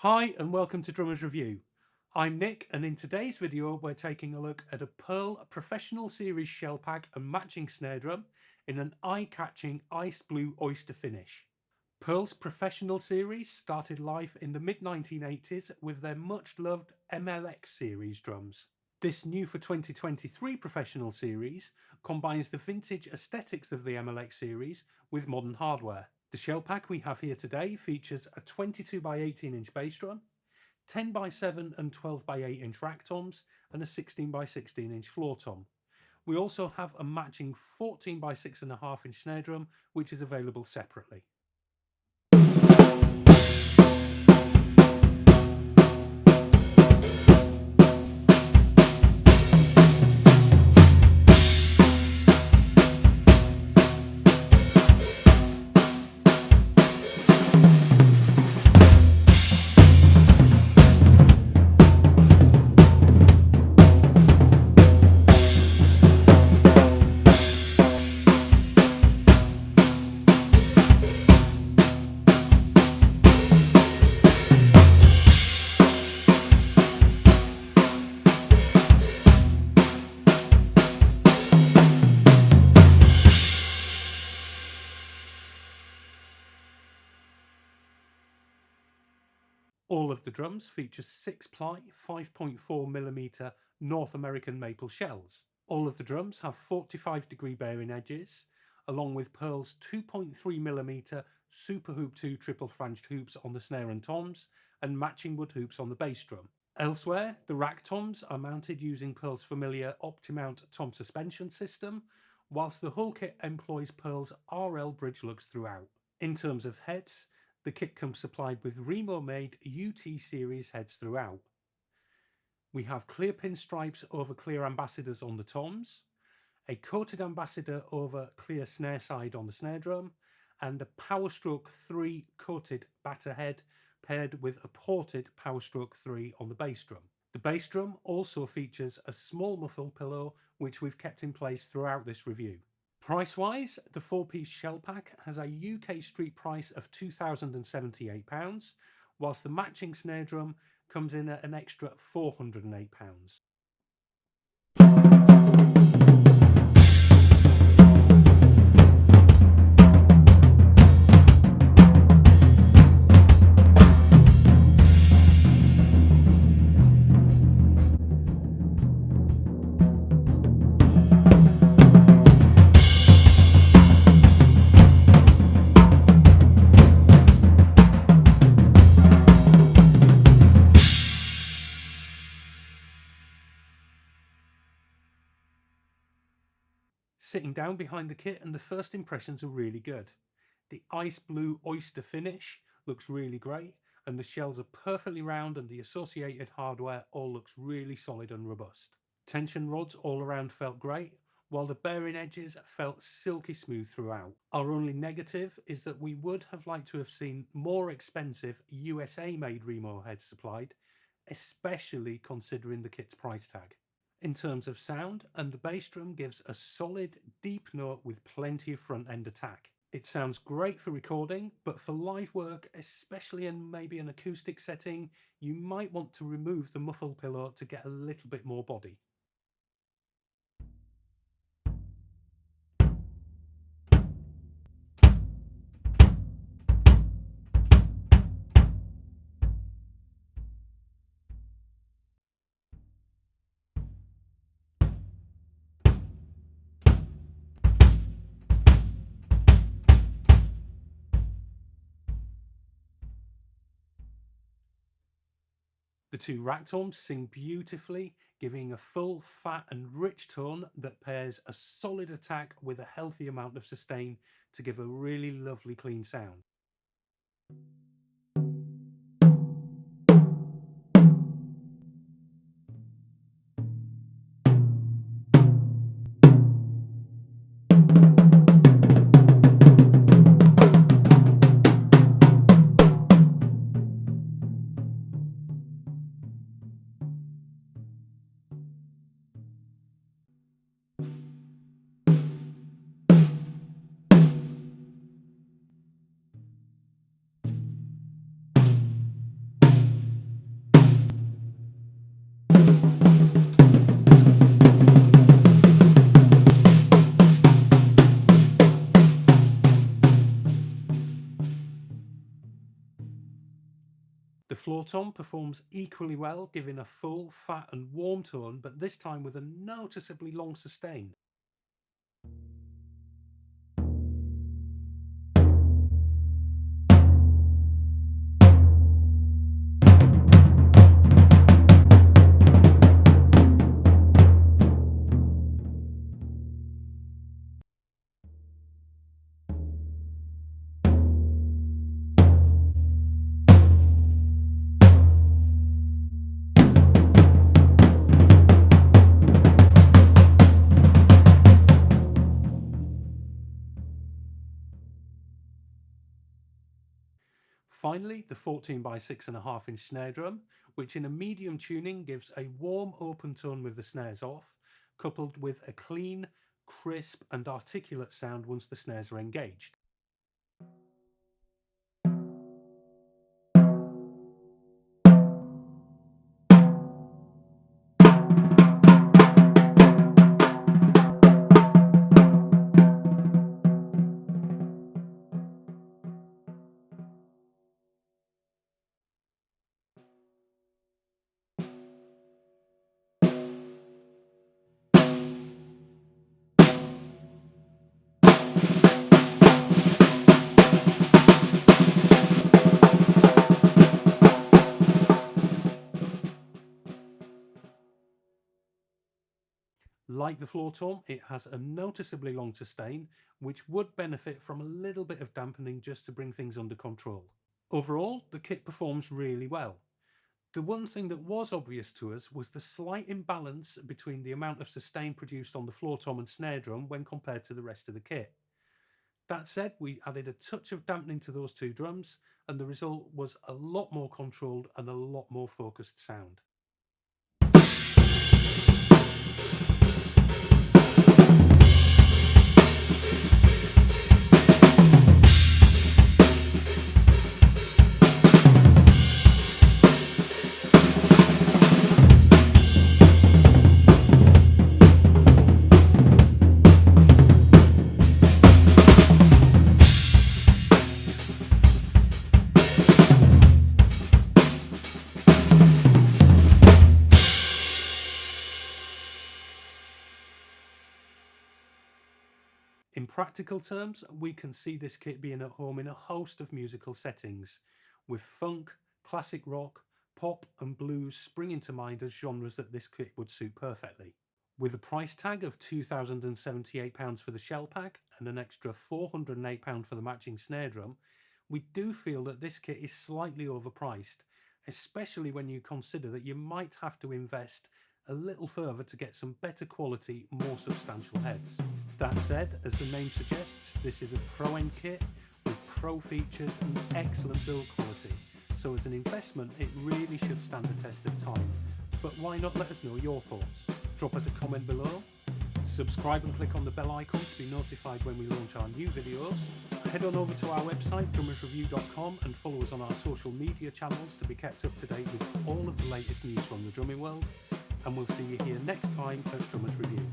Hi and welcome to Drummers Review. I'm Nick, and in today's video we're taking a look at a Pearl Professional Series shell pack and matching snare drum in an eye-catching ice blue oyster finish. Pearl's Professional Series started life in the mid-1980s with their much-loved MLX series drums. This new for 2023 Professional Series combines the vintage aesthetics of the MLX series with modern hardware. The shell pack we have here today features a 22 by 18 inch bass drum, 10 by 7 and 12 by 8 inch rack toms, and a 16 by 16 inch floor tom. We also have a matching 14 by 6.5 inch snare drum, which is available separately. All of the drums feature 6-ply 5.4mm North American maple shells. All of the drums have 45-degree bearing edges, along with Pearl's 2.3mm Super Hoop 2 triple flanged hoops on the snare and toms, and matching wood hoops on the bass drum. Elsewhere, the rack toms are mounted using Pearl's familiar OptiMount tom suspension system, whilst the whole kit employs Pearl's RL bridge lugs throughout. In terms of heads, the kit comes supplied with Remo-made UT series heads throughout. We have clear pinstripes over clear ambassadors on the toms, a coated ambassador over clear snare side on the snare drum, and a Power Stroke 3 coated batter head paired with a ported Power Stroke 3 on the bass drum. The bass drum also features a small muffle pillow, which we've kept in place throughout this review. Price-wise, the 4-piece shell pack has a UK street price of £2,078, whilst the matching snare drum comes in at an extra £408. Sitting down behind the kit, and the first impressions are really good. The ice blue oyster finish looks really great, and the shells are perfectly round, and the associated hardware all looks really solid and robust. Tension rods all around felt great, while the bearing edges felt silky smooth throughout. Our only negative is that we would have liked to have seen more expensive USA made Remo heads supplied, especially considering the kit's price tag. In terms of sound, and the bass drum gives a solid deep note with plenty of front end attack. It sounds great for recording, but for live work, especially in maybe an acoustic setting, you might want to remove the muffle pillow to get a little bit more body. The two rack toms sing beautifully, giving a full, fat and rich tone that pairs a solid attack with a healthy amount of sustain to give a really lovely clean sound. floor tom performs equally well, giving a full, fat and warm tone, but this time with a noticeably long sustain. Finally, the 14 by 6.5 inch snare drum, which in a medium tuning gives a warm open tone with the snares off, coupled with a clean, crisp and articulate sound once the snares are engaged. Like the floor tom, it has a noticeably long sustain, which would benefit from a little bit of dampening just to bring things under control. Overall, the kit performs really well. The one thing that was obvious to us was the slight imbalance between the amount of sustain produced on the floor tom and snare drum when compared to the rest of the kit. That said, we added a touch of dampening to those two drums, and the result was a lot more controlled and a lot more focused sound. In practical terms, we can see this kit being at home in a host of musical settings, with funk, classic rock, pop and blues springing to mind as genres that this kit would suit perfectly. With a price tag of £2,078 for the shell pack and an extra £408 for the matching snare drum, we do feel that this kit is slightly overpriced, especially when you consider that you might have to invest a little further to get some better quality, more substantial heads. That said, as the name suggests, this is a pro-end kit with pro features and excellent build quality, so as an investment it really should stand the test of time. But why not let us know your thoughts? Drop us a comment below, subscribe and click on the bell icon to be notified when we launch our new videos, head on over to our website drummersreview.com and follow us on our social media channels to be kept up to date with all of the latest news from the drumming world, and we'll see you here next time at Drummers Review.